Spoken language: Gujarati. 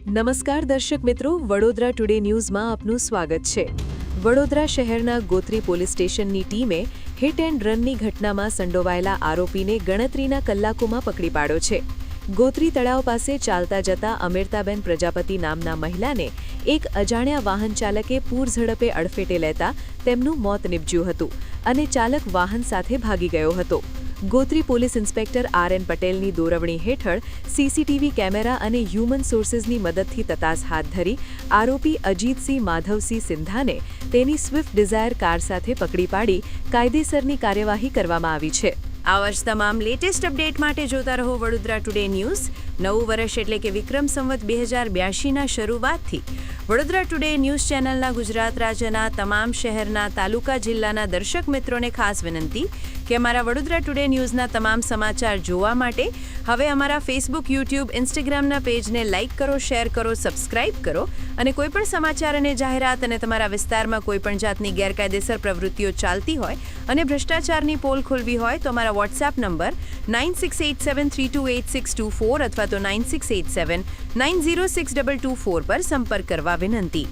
નમસ્કાર દર્શક મિત્રો, વડોદરા ટુડે ન્યૂઝમાં આપનું સ્વાગત છે. વડોદરા શહેરના ગોત્રી પોલીસ સ્ટેશનની ટીમે હિટ એન્ડ રનની ઘટનામાં સંડોવાયેલા આરોપીને ગણતરીના કલાકોમાં પકડી પાડ્યો છે. ગોત્રી તળાવ પાસે ચાલતા જતા અમીરતાબેન પ્રજાપતિ નામના મહિલાને એક અજાણ્યા વાહન ચાલકે પૂર ઝડપે અડફેટે લેતા તેમનું મોત નીપજ્યું હતું અને ચાલક વાહન સાથે ભાગી ગયો હતો. Gotri police inspector R N. પટેલની દોરવણી હેઠળ સીસીટીવી કેમેરા અને હ્યુમન સોર્સિસની મદદથી તપાસ હાથ ધરી આરોપી અજીતસિંહ માધવસિંહ સિંધાને તેની સ્વિફ્ટ ડિઝાયર કાર સાથે પકડી પાડી કાયદેસરની કાર્યવાહી કરવામાં આવી છે. આવા જ તમામ લેટેસ્ટ અપડેટ માટે જોતા રહો વડોદરા ટુડે ન્યૂઝ. નવું વર્ષ એટલે કે વિક્રમ સંવત 2082ના શરૂઆતથી વડોદરા ટુડે ન્યૂઝ ચેનલના ગુજરાત રાજ્યના તમામ શહેરના તાલુકા જિલ્લાના દર્શક મિત્રોને ખાસ વિનંતી કે અમારા વડોદરા ટુડે ન્યૂઝના તમામ સમાચાર જોવા માટે હવે અમારા ફેસબુક, યુટ્યુબ, ઇન્સ્ટાગ્રામના પેજને લાઇક કરો, શેર કરો, સબસ્ક્રાઇબ કરો અને કોઈપણ સમાચાર અને જાહેરાત અને તમારા વિસ્તારમાં કોઈપણ જાતની ગેરકાયદેસર પ્રવૃત્તિઓ ચાલતી હોય અને ભ્રષ્ટાચારની પોલ ખોલવી હોય તો અમારા વોટ્સએપ નંબર 9687328624 અથવા તો 9687906224 પર સંપર્ક કરવા વિનંતી.